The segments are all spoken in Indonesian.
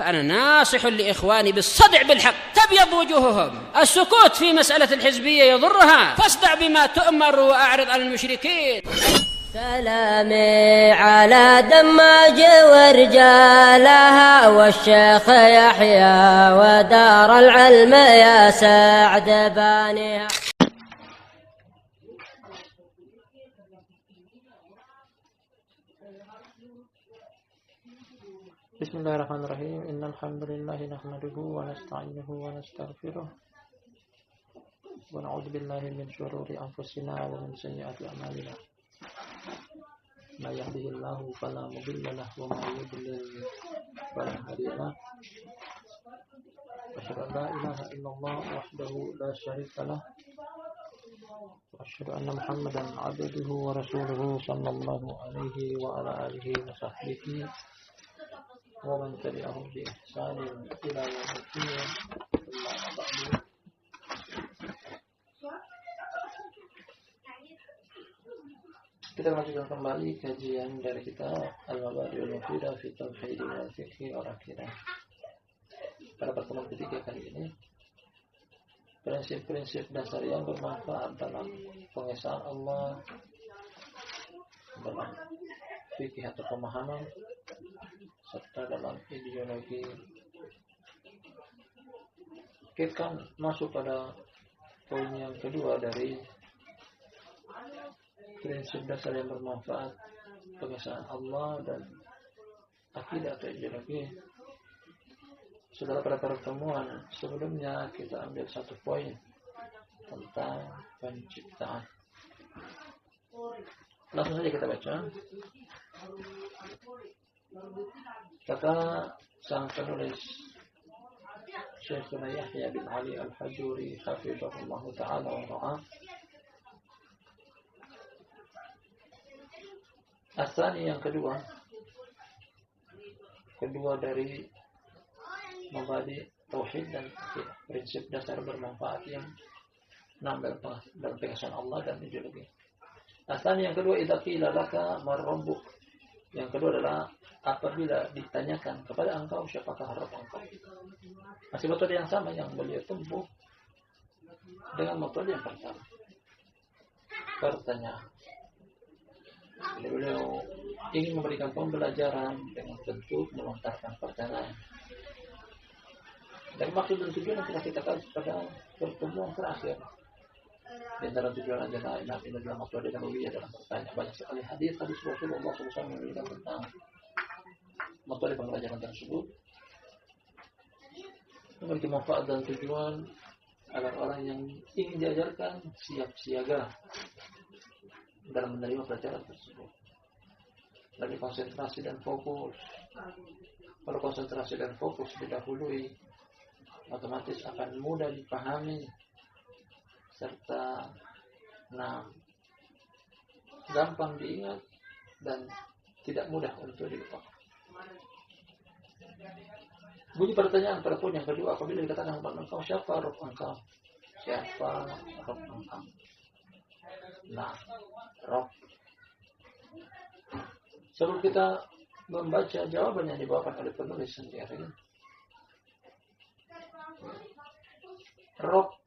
فأنا ناصح لإخواني بالصدع بالحق، تبيض وجوههم. السكوت في مسألة الحزبية يضرها، فاصدع بما تؤمر وأعرض عن المشركين. سلامي على دماج ورجالها والشيخ يحيى ودار العلم يا سعد بانيها. Bismillahirrahmanirrahim. Innal hamdalillah nahmaduhu wa nasta'inuhu wa nastaghfiruh wa na'udzu billahi min shururi anfusina wa min sayyiati a'malina. May yahdihillahu fala mudilla lahu wa may yudlil fala hadiya lahu. Asyhadu an la ilaha illallah wahdahu la syarika lahu wa asyhadu anna Muhammadan 'abduhu wa rasuluhu sallallahu alaihi wa ala alihi wa sahbihi wa man tabi'ahum bi ihsanin ila yaumil qiyamah. Kita lanjutkan kembali kajian dari kitab Al-Mabadi'ul Mufidah fi Tauhid wal Fiqh wal Aqidah. Pada pertemuan ketiga kali ini, prinsip-prinsip dasar yang bermanfaat dalam pengesahan Allah, dalam fikih atau pemahaman, serta dalam ideologi. Kita akan masuk pada poin yang kedua dari prinsip dasar yang bermanfaat pengesahan Allah dan akidah atau ideologi. Setelah pada pertemuan sebelumnya kita ambil satu poin tentang penciptaan. Langsung saja kita baca. Kata sang penulis Syekhuna Yahya bin Ali Al-Hajuri hafizahullah ta'ala wa ra'ah, asani yang kedua dari mabadi tauhid dan prinsip dasar bermanfaat yang nambah dalam pengesahan Allah dan ideologi. Asani yang kedua, idza qila laka man rabbuk. Yang kedua adalah apabila ditanyakan kepada engkau siapakah Rabb engkau. Masih metode yang sama yang beliau tempuh dengan metode yang pertama. Pertanyaan. Beliau ingin memberikan pembelajaran dengan bentuk melontarkan pertanyaan. Dan maksud dan tujuan yang telah kita kaji pada pertemuan terakhir. Di antara tujuan adalah ini adalah metode nabawiyah dalam bertanya. Banyak sekali hadis Rasulullah SAW memberikan tentang metode pembelajaran tersebut. Memiliki manfaat dan tujuan agar orang yang ingin diajarkan siap siaga dalam menerima pelajaran tersebut. Lagi konsentrasi dan fokus. Kalau konsentrasi dan fokus didahului, otomatis akan mudah dipahami serta gampang diingat dan tidak mudah untuk dilupakan. Bunyi pertanyaan pada poin yang kedua, apabila dikatakan kepada engkau siapa Rabb engkau? Siapa Rabb engkau? Rabb. Sebelum kita membaca jawaban yang dibawakan oleh penulis sendiri, Rabb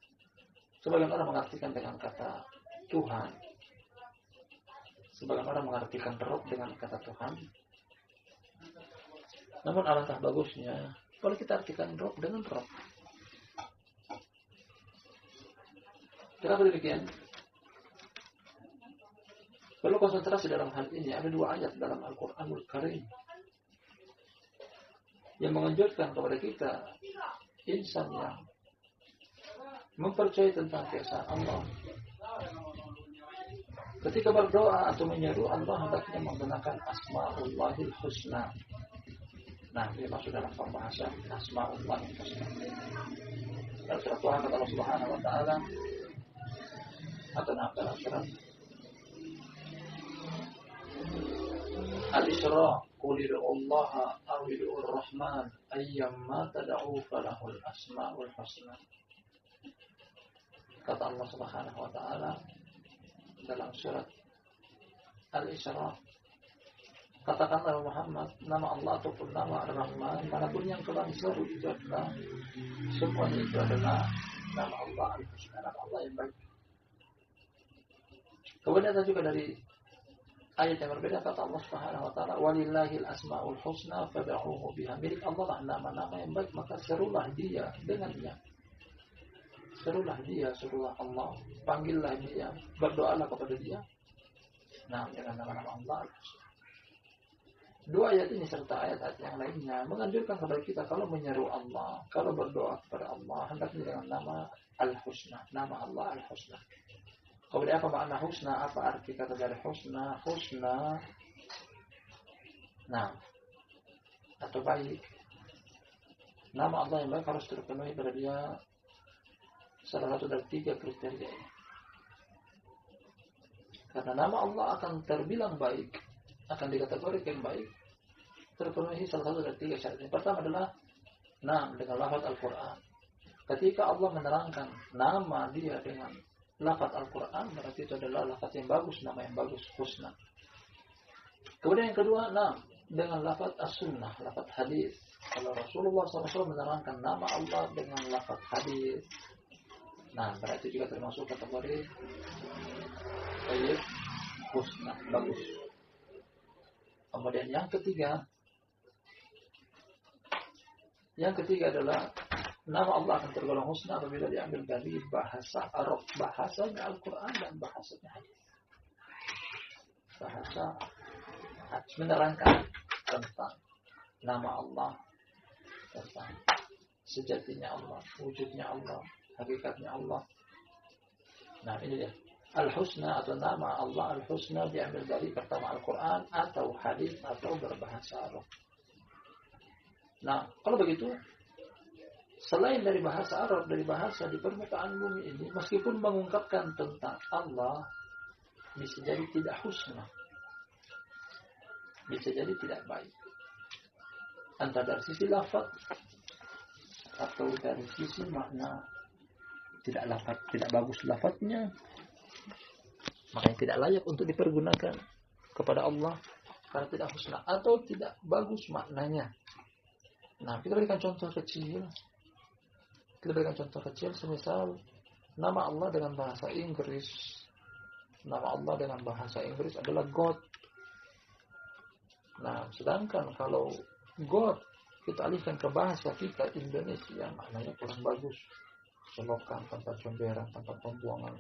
sebagian orang mengartikan dengan kata Tuhan. Sebagian orang mengartikan Rabb dengan kata Tuhan. Namun alangkah bagusnya kalau kita artikan Rabb dengan Rabb. Kenapa demikian? Perlu konsentrasi dalam hal ini. Ada dua ayat dalam Al-Quranul Karim yang mengejutkan kepada kita, insan yang mempercayai tentang keesaan Allah. Ketika berdoa atau menyeru Allah, hendaknya menggunakan Asma'ullahil Husna. Ini masuk dalam pembahasan Asma'ullahil Husna. Dalam surat Tuhan kata Allah Subhanahu wa ta'ala atau dalam surat Al-Isra, qul ud'ullaha aw ud'ur rahman ayyamma tad'u falahul asma'ul husna. Kata Allah Subhanahu wa ta'ala dalam surat Al-Isra, katakanlah Muhammad, nama Allah ataupun nama Ar-Rahman, manapun yang kalian sebut itu adalah semuanya itu adalah nama Allah Al-Husna, nama Allah yang baik. Kemudian ada juga dari ayat yang berbeda kata Allah Subhanahu wa taala, walillahil asmaul husna fad'uhu biha. Milik Allah lah nama-nama yang baik, maka serulah dia dengannya. Serulah dia, serulah Allah, panggillah dia, berdoalah kepada dia. Nah, dengan nama-nama Allah Al-Husna. Dua ayat ini serta ayat-ayat yang lainnya menganjurkan kepada kita kalau menyeru Allah, kalau berdoa kepada Allah, hendaknya dengan nama Al-Husna, nama Allah Al-Husna. Kemudian apa makna husna? Apa arti kata dari husna? Husna, nah, atau baik. Nama Allah yang baik harus terpenuhi pada dia salah satu dari 3 kriteria ini. Karena nama Allah akan terbilang baik, akan dikategorikan baik, terpenuhi salah satu dari 3 syarat. Yang pertama adalah dengan lafaz Al-Quran. Ketika Allah menerangkan nama dia dengan lafaz Al-Quran, berarti itu adalah lafaz yang bagus, nama yang bagus, husna. Kemudian yang kedua, dengan lafaz As-Sunnah, lafaz hadis. Kalau Rasulullah SAW menerangkan nama Allah dengan lafaz hadis, berarti juga termasuk kategori husna, bagus. Kemudian yang ketiga adalah nama Allah akan tergolong husna apabila diambil dari bahasa Arab, bahasanya Al-Quran dan bahasanya hadis. Bahasa menerangkan tentang nama Allah, tentang sejatinya Allah, wujudnya Allah, hakikatnya Allah. Nah, ini dia. Al-Husna atau nama Allah Al-Husna diambil dari pertama Al-Quran atau hadis atau berbahasa Arab. Nah, kalau begitu, selain dari bahasa Arab, dari bahasa di permukaan bumi ini, meskipun mengungkapkan tentang Allah, bisa jadi tidak husna, bisa jadi tidak baik. Entah dari sisi lafaz atau dari sisi makna, tidak bagus lafaznya, makanya tidak layak untuk dipergunakan kepada Allah karena tidak husna, atau tidak bagus maknanya. Nah, kita berikan contoh kecil. Semisal nama Allah dengan bahasa Inggris. Nama Allah dengan bahasa Inggris adalah God. Nah, sedangkan kalau God kita alihkan ke bahasa kita Indonesia, maknanya kurang bagus. Selokan, tempat comberan, tempat pembuangan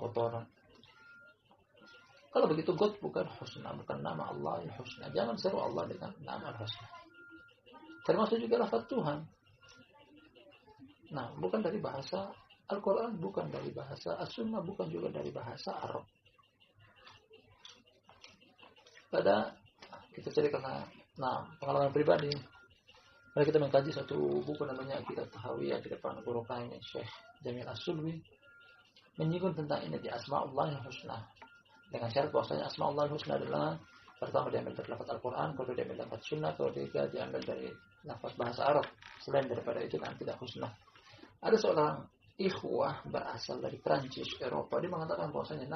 kotoran. Kalau begitu God bukan husna, bukan nama Allah yang husna. Jangan seru Allah dengan nama Al-Husna. Termasuk juga lafaz Tuhan. Bukan dari bahasa Al-Quran, bukan dari bahasa As-Sunnah, bukan juga dari bahasa Arab. Pada kita ceritakan pengalaman pribadi. Mari kita mengkaji satu buku namanya Aqidah Tahawiyah di depan guru kami Syekh Jamil As-Sulwi, menyinggung tentang ini di Asma'ullah Al-Husna. Dengan syarat bahwasanya Asma'ullah Al-Husna adalah pertama diambil dari lafaz Al-Quran, kedua diambil dari lafaz Sunnah, ketiga diambil dari lafaz bahasa Arab. Selain daripada itu tidak husna. Ada seorang ikhwah berasal dari Prancis, Eropa. Dia mengatakan bahwasanya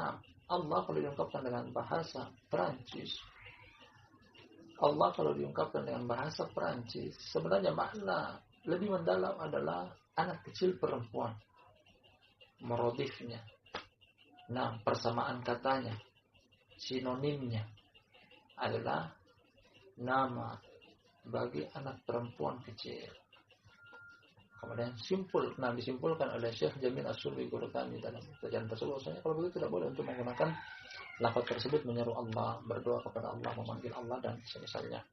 Allah kalau diungkapkan dengan bahasa Prancis, sebenarnya makna lebih mendalam adalah anak kecil perempuan. Merodifnya. Persamaan katanya, sinonimnya adalah nama bagi anak perempuan kecil. Kemudian disimpulkan oleh Syekh Jamil As-Sulwi guru kami dalam pelajaran tersebut, bahwasanya kalau begitu tidak boleh untuk menggunakan lafaz tersebut menyeru Allah, berdoa kepada Allah, memanggil Allah dan semisalnya.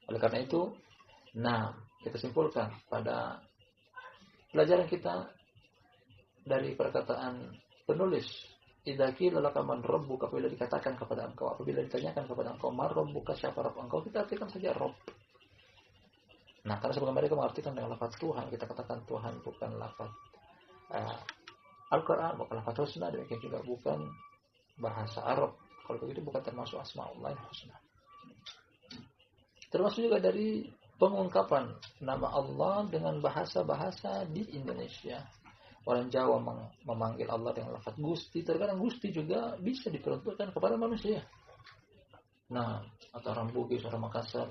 Oleh karena itu, kita simpulkan pada pelajaran kita dari perkataan penulis, idza qila laka man rabbuka, apabila dikatakan kepada engkau, apabila ditanyakan kepada engkau, man rabbuka, siapa Rabb engkau, kita artikan saja Rabb. Karena sebagian mereka mengartikan dengan lafaz Tuhan, kita katakan Tuhan bukan lafaz Al-Quran, bukan lafaz husna, demikian juga bukan bahasa Arab. Kalau begitu bukan termasuk Asma'ullah Husna. Termasuk juga dari pengungkapan nama Allah dengan bahasa-bahasa di Indonesia. Orang Jawa memanggil Allah dengan lafaz Gusti. Terkadang Gusti juga bisa diperuntukkan kepada manusia. Nah, atau orang Bugis, orang Makassar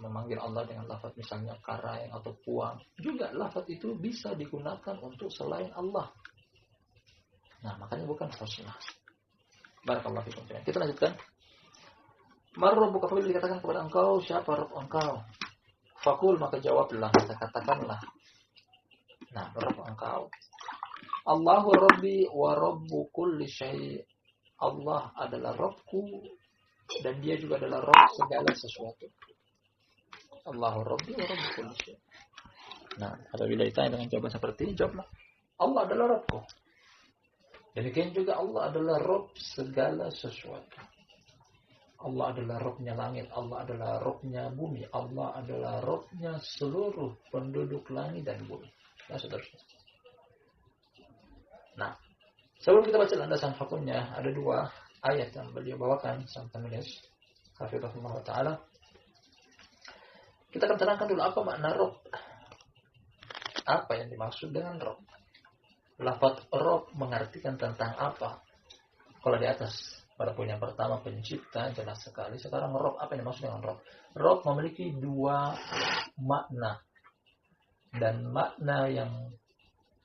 memanggil Allah dengan lafaz misalnya karang atau puang. Juga lafaz itu bisa digunakan untuk selain Allah. Nah, makanya bukan husna. Barakallahu fikum. Kita lanjutkan. Man rabbuka, apabila dikatakan kepada engkau, siapa Rabb engkau? Fakul, maka jawablah, maka katakanlah. Nah, Rabb engkau. Allahu Rabbi wa Rabbu kulli syai'. Allah adalah Rabbku dan dia juga adalah Rabb segala sesuatu. Allahu Rabbi wa Rabbu kulli syai'. Nah, apabila ditanya dengan jawaban seperti ini, jawablah, Allah adalah Rabbku. Demikian juga Allah adalah Rabb segala sesuatu. Allah adalah Rabbnya langit, Allah adalah Rabbnya bumi, Allah adalah Rabbnya seluruh penduduk langit dan bumi. Nah, seterusnya. Nah, sebelum kita baca landasan hukumnya, ada dua ayat yang beliau bawakan sang penulis hafizahullah ta'ala. Kita akan terangkan dulu apa makna Rabb. Apa yang dimaksud dengan Rabb. Lafaz Rabb mengartikan tentang apa? Kalau di atas pada poin yang pertama pencipta jelas sekali. Sekarang Rabb, apa yang dimaksud dengan Rabb? Rabb memiliki dua makna. Dan makna yang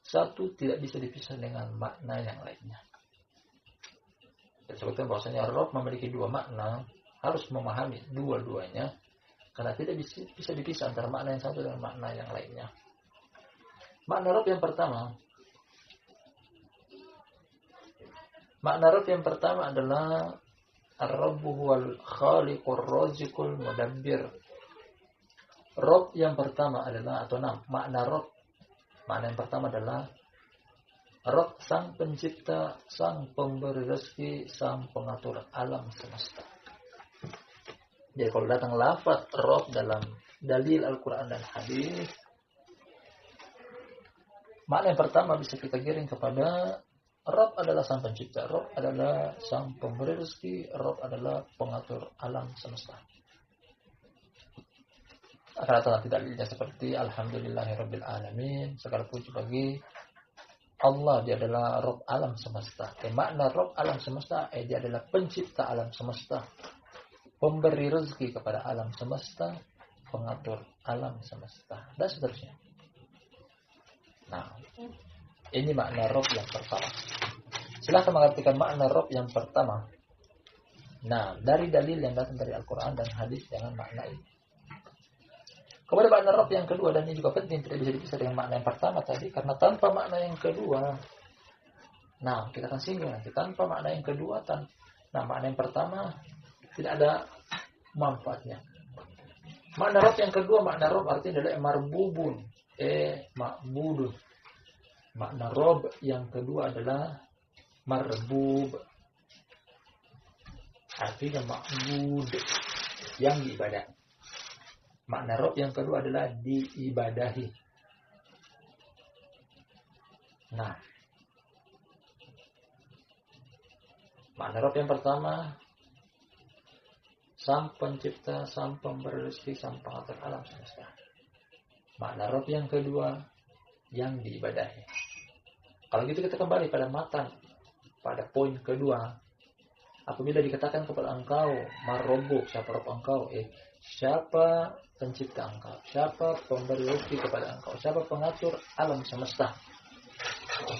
satu tidak bisa dipisah dengan makna yang lainnya. Kita sebutkan bahwasanya Rabb memiliki dua makna, harus memahami dua-duanya karena tidak bisa dipisah antara makna yang satu dengan makna yang lainnya. Makna Rabb yang pertama, adalah Ar-Rabbu huwal khaliqur raziqul mudabbir. Rabb yang pertama adalah, atau makna Rabb, makna yang pertama adalah Rabb sang pencipta, sang pemberi rezeki, sang pengatur alam semesta. Jadi kalau datang lafaz Rabb dalam dalil Al-Quran dan hadis, makna yang pertama bisa kita giring kepada Rabb adalah sang pencipta, Rabb adalah sang pemberi rezeki, Rabb adalah pengatur alam semesta. Rata-rata dalilnya seperti Alhamdulillahirabbil alamin, segala puji bagi Allah, dia adalah Rabb alam semesta. Makna Rabb alam semesta, dia adalah pencipta alam semesta, pemberi rezeki kepada alam semesta, pengatur alam semesta, dan seterusnya. Nah, ini makna Rabb yang pertama. Silahkan mengartikan makna Rabb yang pertama. Nah, dari dalil yang datang dari Al-Quran dan hadis dengan makna ini. Kepada makna Rabb yang kedua, dan ini juga penting, tidak bisa dipisah dengan makna yang pertama tadi, karena tanpa makna yang kedua, nah kita akan singgung nanti, tanpa makna yang kedua, nah makna yang pertama tidak ada manfaatnya. Makna Rabb yang kedua, makna Rabb artinya adalah marbubun, ma'budun. Makna Rabb yang kedua adalah marbub, artinya ma'bud, yang diibadahi. Makna Rabb yang kedua adalah diibadahi. Nah, makna Rabb yang pertama, sang pencipta, sang pemberi rezeki, sang pengatur alam semesta. Makna Rabb yang kedua, yang diibadahi. Kalau gitu kita kembali pada matan, pada poin kedua. Apabila dikatakan kepada engkau, Mar-Rabbuk, siapa Rabb engkau? Siapa pencipta engkau? Siapa pemberi rezeki kepada engkau? Siapa pengatur alam semesta?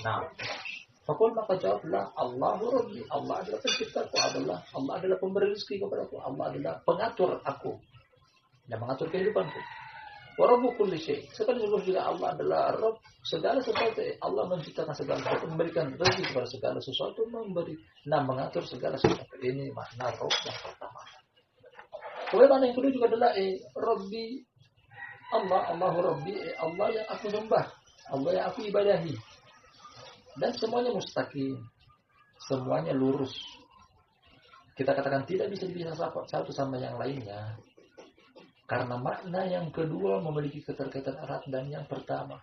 Nah, fakul maka jawablah, Allahu Rabbi, Allah adalah penciptaku, Allah adalah pemberi rezeki kepadaku, Allah adalah pengatur aku dan mengatur kehidupanku. Wa Rabbu kulli syai'. Sekaligus juga Allah adalah Rabb segala sesuatu. Allah menciptakan segala sesuatu, memberikan rezeki kepada segala sesuatu, mengatur segala sesuatu. Ini makna Rabb yang pertama. Kemudian makna yang kedua juga adalah Rabbi, Allahu Rabbi, Allah yang aku sembah, Allah yang aku ibadahi. Dan semuanya mustaqim, semuanya lurus. Kita katakan tidak bisa dipisah satu sama yang lainnya. Karena makna yang kedua memiliki keterkaitan erat dan yang pertama.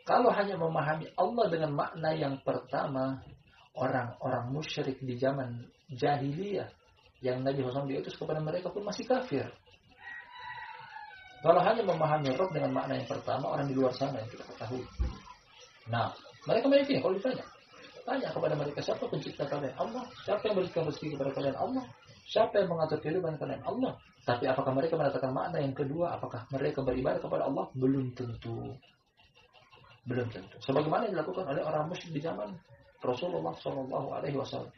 Kalau hanya memahami Allah dengan makna yang pertama, orang-orang musyrik di zaman jahiliyah yang Nabi SAW diutus kepada mereka pun masih kafir. Kalau hanya memahami Rabb dengan makna yang pertama, orang di luar sana yang kita ketahui. Nah, mereka meyakini kalau ditanya, tanya kepada mereka, siapa pencipta kalian? Allah. Siapa yang berikan rezeki kepada kalian? Allah. Siapa yang mengatur kehidupan selain Allah? Tapi apakah mereka mendapatkan makna yang kedua? Apakah mereka beribadah kepada Allah? Belum tentu. Belum tentu. Sebagaimana yang dilakukan oleh orang musyrik di zaman Rasulullah Shallallahu Alaihi Wasallam.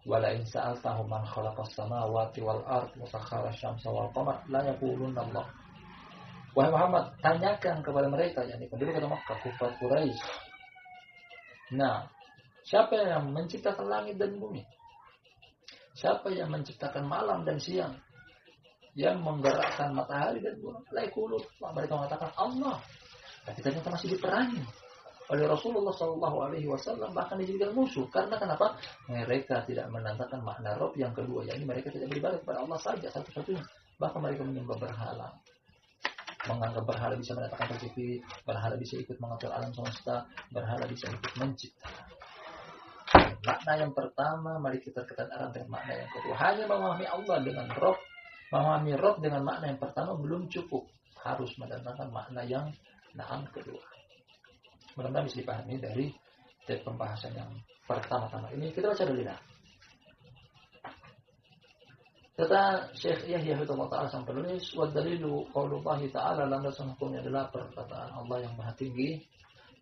Wala in sa'altahum man khalaqas samawati wal ardh wa sakhkhara asy-syamsa wal qamara la yaqulunna Allah. Wahai Muhammad, tanyakan kepada mereka, yakni penduduk kota Makkah, kufar Quraisy. Nah, siapa yang menciptakan langit dan bumi? Siapa yang menciptakan malam dan siang? Yang menggerakkan matahari dan bulan? La yaqulun, mereka mengatakan Allah. Tapi ternyata masih diperangi oleh Rasulullah SAW, bahkan dijadikan musuh. Karena kenapa? Mereka tidak menandakan makna Rabb yang kedua, yakni mereka tidak beribadah kepada Allah saja satu-satunya. Bahkan mereka menyembah berhala. Menganggap berhala bisa mendatangkan rezeki, berhala bisa ikut mengatur alam semesta, berhala bisa ikut menciptakan. Makna yang pertama, mari kita keterangan dengan makna yang kedua. Hanya memahami Allah dengan Rabb, memahami Rabb dengan makna yang pertama belum cukup. Harus mendatangkan makna yang kedua. Mudah-mudahan bisa dipahami dari pembahasan yang pertama-tama ini. Kita baca dulu. Kata Syekh Yahya Hidayatullah Ta'ala sang penulis, wa dalilu qaulullahi ta'ala, landasan hukumnya adalah perkataan Allah yang Maha Tinggi.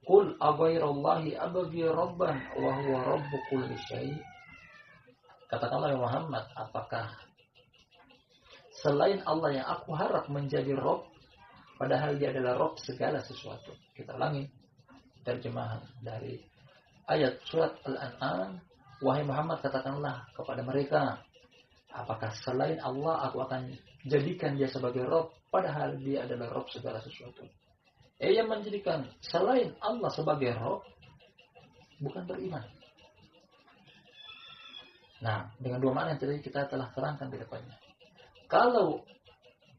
Qul aghairallahi abghi rabban wa huwa rabbu kulli syai'. Katakanlah ya Muhammad, apakah selain Allah yang aku harap menjadi Rabb, padahal dia adalah Rabb segala sesuatu. Kita ulangi terjemahan dari ayat surat Al-An'am. Wahai Muhammad, katakanlah kepada mereka, apakah selain Allah aku akan jadikan dia sebagai Rabb, padahal dia adalah Rabb segala sesuatu. Yang menjadikan selain Allah sebagai Rabb bukan beriman. Nah, dengan dua makna yang tadi kita telah terangkan di depannya. Kalau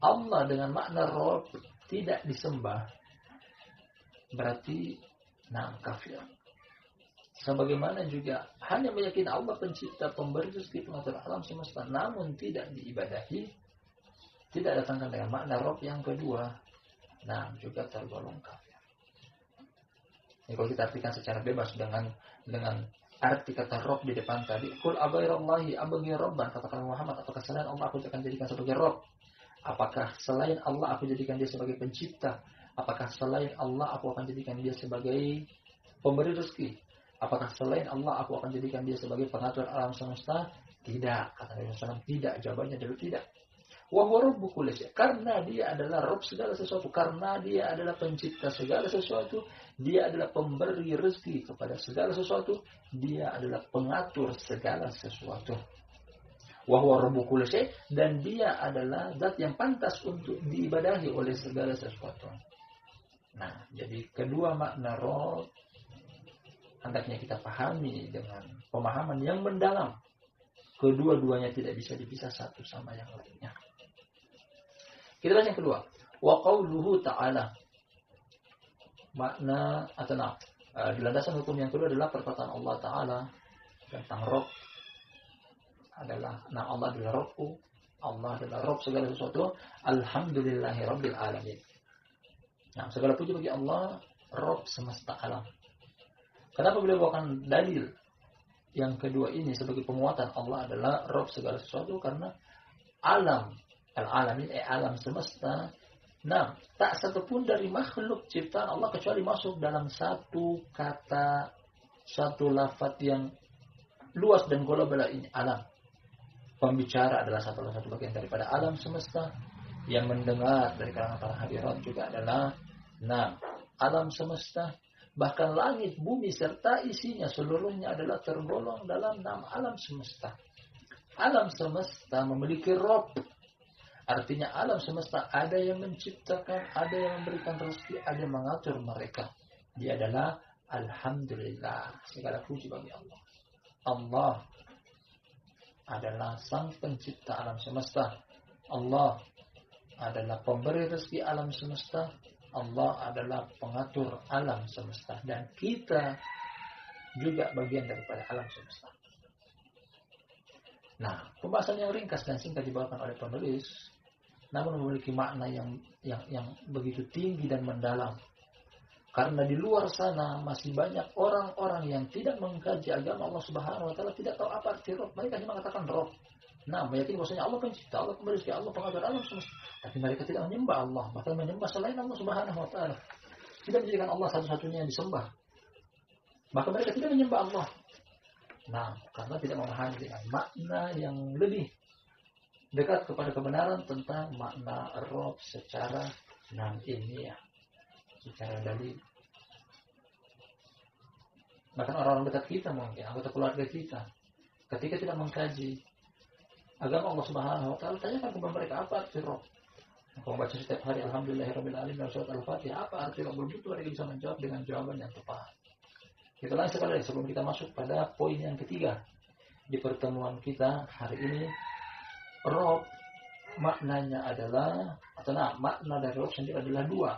Allah dengan makna Rabb tidak disembah, berarti kafir. Sebagaimana juga hanya meyakini Allah pencipta, pemberi rezeki, pengatur alam semesta, namun tidak diibadahi, tidak datangkan dengan makna Rabb yang kedua, juga tergolong kafir. Ini kalau kita artikan secara bebas dengan arti kata Rabb di depan tadi, Qul aghairallahi abghi rabban, katakan Muhammad, apakah selain Allah aku akan jadikan sebagai Rabb? Apakah selain Allah aku jadikan dia sebagai pencipta? Apakah selain Allah aku akan jadikan dia sebagai pemberi rezeki? Apakah selain Allah aku akan jadikan dia sebagai pengatur alam semesta? Tidak, kata Nabi SAW, tidak. Jawabannya adalah tidak. Wa huwa rabbu kulli syai', karena dia adalah Rabb segala sesuatu, karena dia adalah pencipta segala sesuatu, dia adalah pemberi rezeki kepada segala sesuatu, dia adalah pengatur segala sesuatu. Wa huwa rabbu kulli syai', dan dia adalah zat yang pantas untuk diibadahi oleh segala sesuatu. Nah, jadi kedua makna Rabb hendaknya kita pahami dengan pemahaman yang mendalam. Kedua-duanya tidak bisa dipisah satu sama yang lainnya. Kita baca yang kedua. Wa qauluhu ta'ala. Makna atau di landasan hukum yang kedua adalah perkataan Allah Ta'ala tentang Rabb adalah Allah adalah Rabbku, Allah adalah Rabb segala sesuatu. Alhamdulillahi Rabbil Alamin. Segala puji bagi Allah, Rabb semesta alam. Kenapa beliau bawakan dalil yang kedua ini sebagai penguatan Allah adalah Rabb segala sesuatu? Karena alam, al-alamin, alam semesta, tak satupun dari makhluk ciptaan Allah kecuali masuk dalam satu kata, satu lafaz yang luas dan global ini, alam. Pembicara adalah satu bagian daripada alam semesta. Yang mendengar dari kalangan para hadirat juga adalah alam semesta. Bahkan langit, bumi serta isinya seluruhnya adalah tergolong dalam alam semesta. Alam semesta memiliki Rabb. Artinya alam semesta ada yang menciptakan, ada yang memberikan rezeki, ada yang mengatur mereka. Dia adalah Alhamdulillah. Segala puji bagi Allah. Allah adalah sang pencipta alam semesta. Allah adalah pemberi rezeki alam semesta. Allah adalah pengatur alam semesta. Dan kita juga bagian daripada alam semesta. Pembahasan yang ringkas dan singkat dibawakan oleh penulis, namun memiliki makna yang begitu tinggi dan mendalam. Karena di luar sana masih banyak orang-orang yang tidak mengkaji agama Allah Subhanahu wa taala, tidak tahu apa arti Rabb. Mereka hanya mengatakan Rabb. Nah, meyakini bahwasanya Allah pencipta, Allah pemberi rezeki, Allah pengatur alam semesta. Tapi mereka tidak menyembah Allah, bahkan menyembah selain Allah Subhanahu wa taala. Tidak menjadikan Allah satu-satunya yang disembah. Bahkan mereka tidak menyembah Allah. Nah, karena tidak memahami dengan makna yang lebih dekat kepada kebenaran tentang makna Rabb secara ilmiah, secara dalil. Bahkan orang-orang dekat kita mungkin, anggota keluarga kita, ketika tidak mengkaji agama Allah Subhanahu wa taala, tanyakan kepada mereka apa arti Rabb. Kau baca setiap hari Alhamdulillahirabbil alamin dan surat Al-Fatihah, apa arti Rabb? Belum tentu mereka bisa menjawab dengan jawaban yang tepat. Kita langsung sekali sebelum kita masuk pada poin yang ketiga di pertemuan kita hari ini. Rabb maknanya adalah, makna dari Rabb sendiri adalah dua.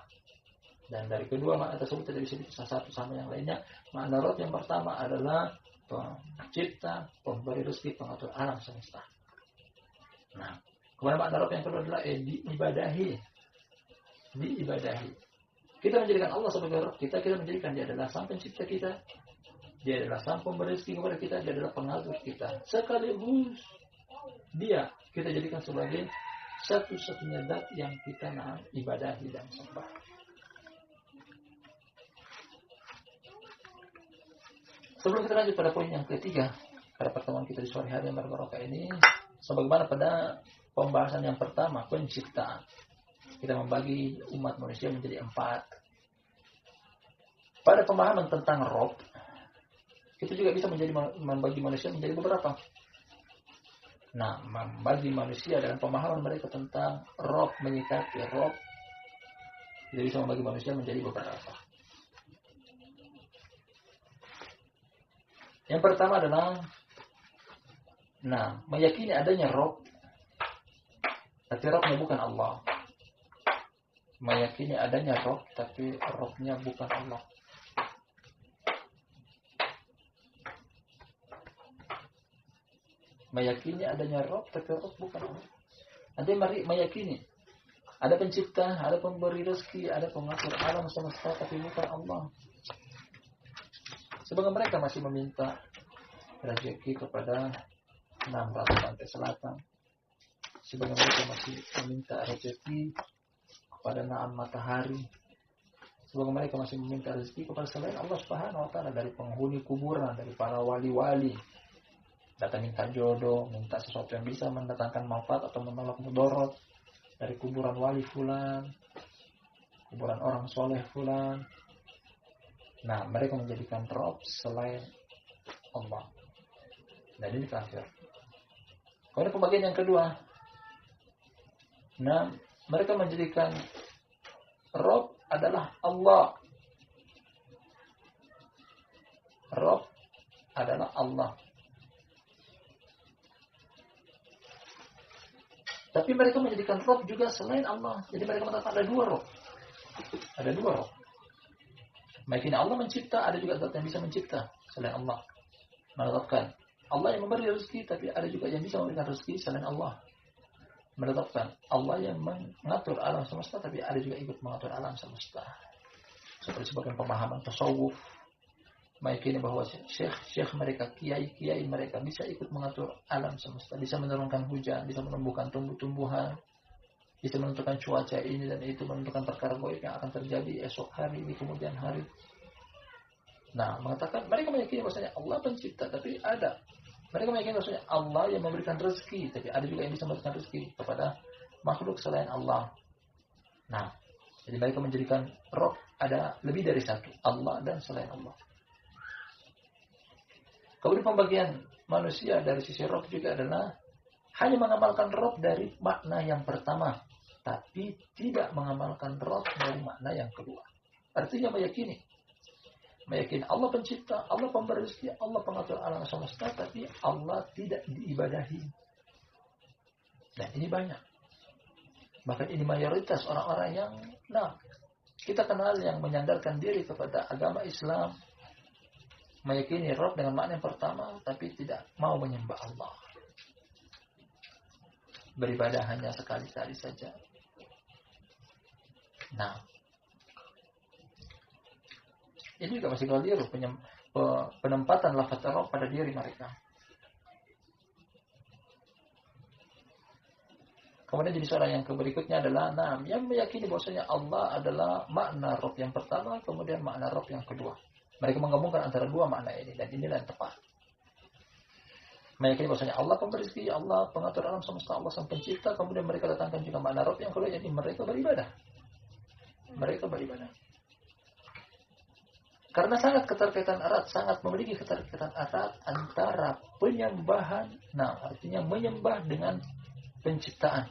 Dan dari kedua makna tersebut tidak bisa dipisah satu sama yang lainnya. Makna Rabb yang pertama adalah pencipta, pemberi rezeki, pengatur alam semesta. Nah, kemudian makna Rabb yang kedua adalah diibadahi. Diibadahi. Kita menjadikan Allah sebagai Rabb kita menjadikan Dia adalah Sang Pencipta kita, Dia adalah Sang Pemberi rezeki kepada kita, Dia adalah pengatur kita. Sekaligus Dia kita jadikan sebagai satu-satunya zat yang kita ibadahi dan sembah. Sebelum kita lanjut pada poin yang ketiga pada pertemuan kita di sore hari yang berbarokah ini, sebagaimana pada pembahasan yang pertama, penciptaan, kita membagi umat manusia menjadi 4. Pada pemahaman tentang Rabb, kita juga bisa membagi manusia menjadi beberapa. Nah, membagi manusia dalam pemahaman mereka tentang Rabb, menyikapi Rabb, kita bisa membagi manusia menjadi beberapa. Yang pertama adalah meyakini adanya Rabb, tapi Rabbnya bukan Allah. Meyakini adanya Rabb, tapi Rabbnya bukan Allah. Meyakini adanya Rabb, tapi Rabb bukan Allah. Nanti meyakini ada pencipta, ada pemberi rezeki, ada pengatur alam semesta, tapi bukan Allah. Sebagian mereka masih meminta rezeki kepada ratu pantai selatan. Sebagian mereka masih meminta rezeki kepada matahari. Sebagian mereka masih meminta rezeki kepada selain Allah Subhanahu wa taala, dari penghuni kuburan, dari para wali-wali. Datang minta jodoh, minta sesuatu yang bisa mendatangkan manfaat atau menolak mudarat dari kuburan wali fulan, kuburan orang soleh fulan. Nah, mereka menjadikan Rabb selain Allah. Dan ini kafir. Kemudian pembagian yang kedua. Mereka menjadikan Rabb adalah Allah. Rabb adalah Allah. Tapi mereka menjadikan Rabb juga selain Allah. Jadi mereka mengatakan ada 2 Rabb. Ada 2 Rabb. Meyakini Allah mencipta, ada juga zat yang bisa mencipta selain Allah. Menetapkan Allah yang memberi rezeki, tapi ada juga yang bisa memberikan rezeki selain Allah. Menetapkan Allah yang mengatur alam semesta, tapi ada juga ikut mengatur alam semesta. Seperti sebagian pemahaman tasawuf, meyakini bahwa syekh mereka, kiai mereka bisa ikut mengatur alam semesta, bisa menurunkan hujan, bisa menumbuhkan tumbuh-tumbuhan, bisa menentukan cuaca ini dan itu, menentukan perkara gaib yang akan terjadi esok hari, di kemudian hari. Nah, mengatakan mereka meyakini bahwasanya Allah pencipta, tapi ada. Mereka meyakini bahwasanya Allah yang memberikan rezeki, tapi ada juga yang bisa memberikan rezeki kepada makhluk selain Allah. Nah, jadi mereka menjadikan Rabb ada lebih dari satu, Allah dan selain Allah. Kemudian pembagian manusia dari sisi Rabb juga adalah hanya mengamalkan Rabb dari makna yang pertama, tapi tidak mengamalkan Rabb dari makna yang kedua. Artinya meyakini Allah pencipta, Allah pemberi rezeki, Allah pengatur alam semesta, tapi Allah tidak diibadahi. Dan ini banyak. Bahkan ini mayoritas orang-orang yang kita kenal yang menyandarkan diri kepada agama Islam, meyakini Rabb dengan makna yang pertama, tapi tidak mau menyembah Allah. Beribadah hanya sekali-kali saja. Nah, ini juga masih keliru penempatan lafaz Rabb pada diri mereka. Kemudian jenis orang yang berikutnya adalah yang meyakini bahwasanya Allah adalah makna Rabb yang pertama, kemudian makna Rabb yang kedua. Mereka menggabungkan antara dua makna ini, dan inilah yang tepat. Meyakini bahwasanya Allah pemberi rezeki, Allah pengatur alam semesta, Allah sang pencipta, kemudian mereka datangkan juga makna Rabb yang kedua, yaitu mereka beribadah. Mereka beribadah. Karena sangat memiliki keterkaitan erat antara penyembahan, artinya menyembah dengan penciptaan.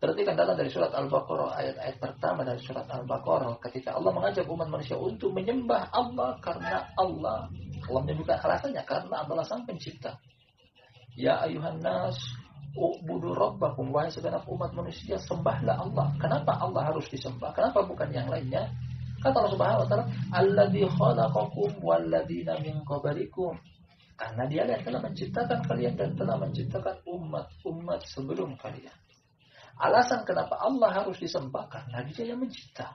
Perhatikan datang dari surat Al-Baqarah, ayat-ayat pertama dari surat Al-Baqarah, ketika Allah mengajak umat manusia untuk menyembah Allah karena Allah menyebutkan alasannya, karena Allah sang pencipta. Ya ayuhan nas, u'budu rabbakum, wahai segenap umat manusia, sembahlah Allah. Kenapa Allah harus disembah? Kenapa bukan yang lainnya? Kata Allah Subhanahu wa taala, "Alladzi khalaqakum walladzina min qablikum." Karena Dia yang telah menciptakan kalian dan telah menciptakan umat-umat sebelum kalian. Alasan kenapa Allah harus disembah, karena Dia yang mencipta.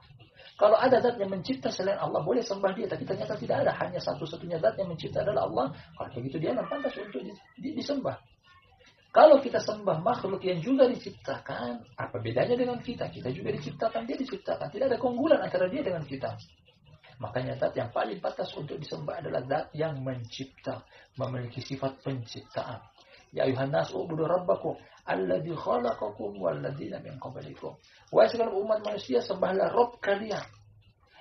Kalau ada zat yang mencipta selain Allah, boleh sembah Dia, tapi ternyata tidak ada. Hanya satu-satunya zat yang mencipta adalah Allah. Kalau begitu Dia pantas untuk disembah. Kalau kita sembah makhluk yang juga diciptakan, apa bedanya dengan kita? Kita juga diciptakan, Dia diciptakan. Tidak ada keunggulan antara Dia dengan kita. Makanya zat yang paling pantas untuk disembah adalah zat yang mencipta, memiliki sifat penciptaan. Ya ayuhan nas, u'budu rabbakum alladzi khalaqakum walladzina min qablikum. Wahai segenap umat manusia, sembahlah Rabb kalian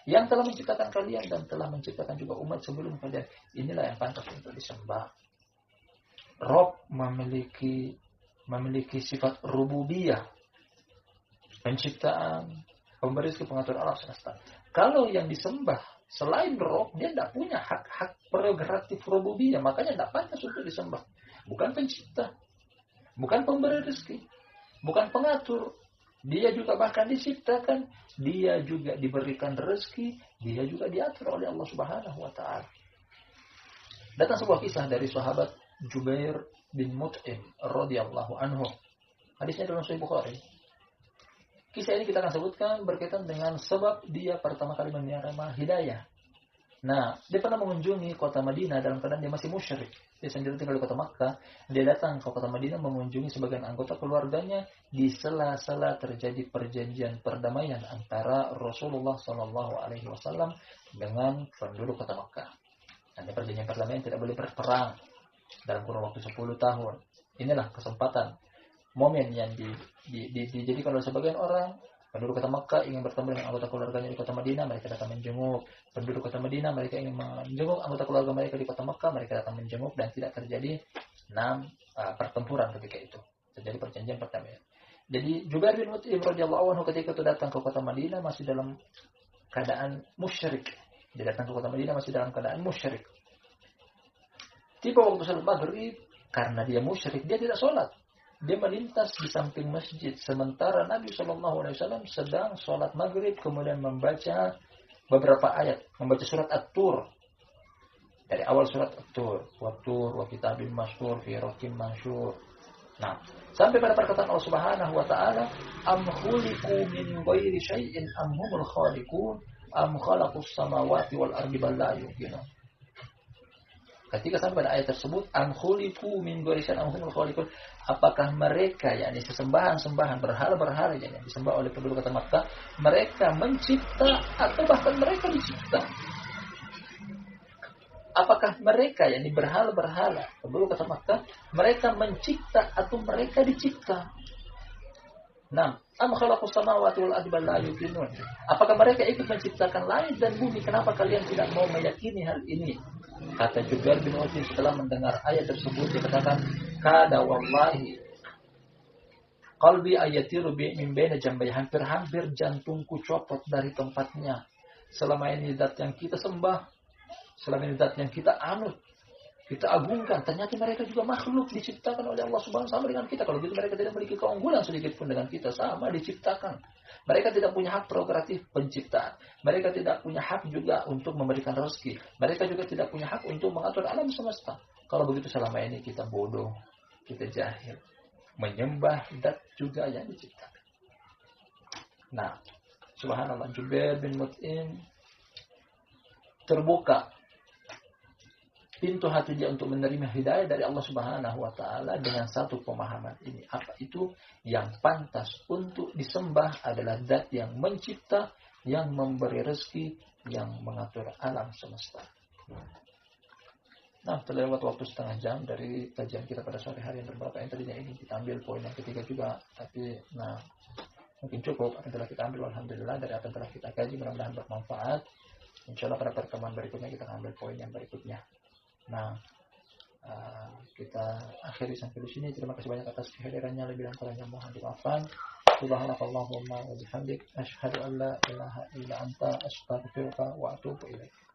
yang telah menciptakan kalian dan telah menciptakan juga umat sebelum kalian. Inilah yang pantas untuk disembah. Rabb memiliki sifat rububiyah, penciptaan, pemberi rezeki, pengatur alam semesta. Kalau yang disembah selain Rabb, dia tidak punya hak prerogatif rububiyah, makanya tidak pantas untuk disembah. Bukan pencipta, bukan pemberi rezeki, bukan pengatur. Dia juga bahkan diciptakan, dia juga diberikan rezeki, dia juga diatur oleh Allah Subhanahu wa taala. Datang sebuah kisah dari sahabat Jubair bin Mut'im radhiyallahu anhu. Hadisnya dalam Sahih Bukhari. Kisah ini kita akan sebutkan berkaitan dengan sebab dia pertama kali menerima hidayah. Dia pernah mengunjungi kota Madinah dalam keadaan dia masih musyrik. Dia sendiri tinggal di kota Makkah. Dia datang ke kota Madinah mengunjungi sebagian anggota keluarganya di sela-sela terjadi perjanjian perdamaian antara Rasulullah SAW dengan penduduk kota Makkah. Perjanjian perdamaian tidak boleh berperang dalam kurun waktu 10 tahun. Inilah kesempatan, momen yang dijadikan oleh sebagian orang. Penduduk kota Makkah ingin bertemu dengan anggota keluarganya di kota Madinah, mereka datang menjenguk. Penduduk kota Madinah, mereka ingin menjenguk anggota keluarga mereka di kota Makkah, mereka datang menjenguk, dan tidak terjadi pertempuran ketika itu. Terjadi perjanjian perdamaian. Jadi Jubair bin Mut'im radhiyallahu anhu ketika itu datang ke kota Madinah masih dalam keadaan musyrik. Dia datang ke kota Madinah masih dalam keadaan musyrik. Tiba waktu salat maghrib, karena dia musyrik, dia tidak sholat. Dia melintas di samping masjid, sementara Nabi SAW sedang sholat maghrib, kemudian membaca beberapa ayat, membaca surat At-Tur. Dari awal surat At-Tur, wa kitabim mastur fi rakim mansyur. Sampai pada perkataan Allah Subhanahu wa taala, am khuliqu min ghairi syai'in am humul khaliqun am khalaqus samawati wal ardi bal la yuqinun. Ketika sampai pada ayat tersebut, am khuliqu min ghairi syai'in am humul khaliqun, apakah mereka, yakni sesembahan-sembahan berhala-berhala yang disembah oleh penduduk kota Makkah, mereka mencipta atau bahkan mereka dicipta? Apakah mereka, yakni berhala-berhala penduduk kota Makkah, mereka mencipta atau mereka dicipta? Am khalaqus samawati wal ardi bal la yuqinun. Apakah mereka ikut menciptakan langit dan bumi? Kenapa kalian tidak mau meyakini hal ini? Kata Jubair bin Mut'im setelah mendengar ayat tersebut, dia katakan, kada wallahi qalbi ayatiru min baina jambai, hampir jantungku copot dari tempatnya. Selama ini zat yang kita sembah, selama ini zat yang kita anut, kita agungkan, ternyata mereka juga makhluk diciptakan oleh Allah Subhanahu wa taala dengan kita. Kalau gitu mereka tidak memiliki keunggulan sedikit pun dengan kita, sama diciptakan. Mereka tidak punya hak prerogatif penciptaan. Mereka tidak punya hak juga untuk memberikan rezeki. Mereka juga tidak punya hak untuk mengatur alam semesta. Kalau begitu selama ini kita bodoh, kita jahil, menyembah zat juga yang diciptakan. Subhanallah, Jubair bin Mut'im terbuka pintu hati dia untuk menerima hidayah dari Allah Subhanahu wa taala dengan satu pemahaman ini. Apa itu? Yang pantas untuk disembah adalah zat yang mencipta, yang memberi rezeki, yang mengatur alam semesta. Nah, terlewat waktu setengah jam dari kajian kita pada sore hari yang berbahagia. Yang tadinya ini kita ambil poin yang ketiga juga, tapi mungkin cukup. Adalah kita ambil, alhamdulillah, dari apa yang telah kita kaji, mudah-mudahan bermanfaat. Insyaallah pada pertemuan berikutnya kita ambil poin yang berikutnya. Kita akhiri sampai di sini. Terima kasih banyak atas kehadirannya. Lebih dan kurangnya mohon dimaafkan. Subhanakallahumma wa bihamdik, asyhadu an la ilaha illa anta, astaghfiruka wa atubu ilaik.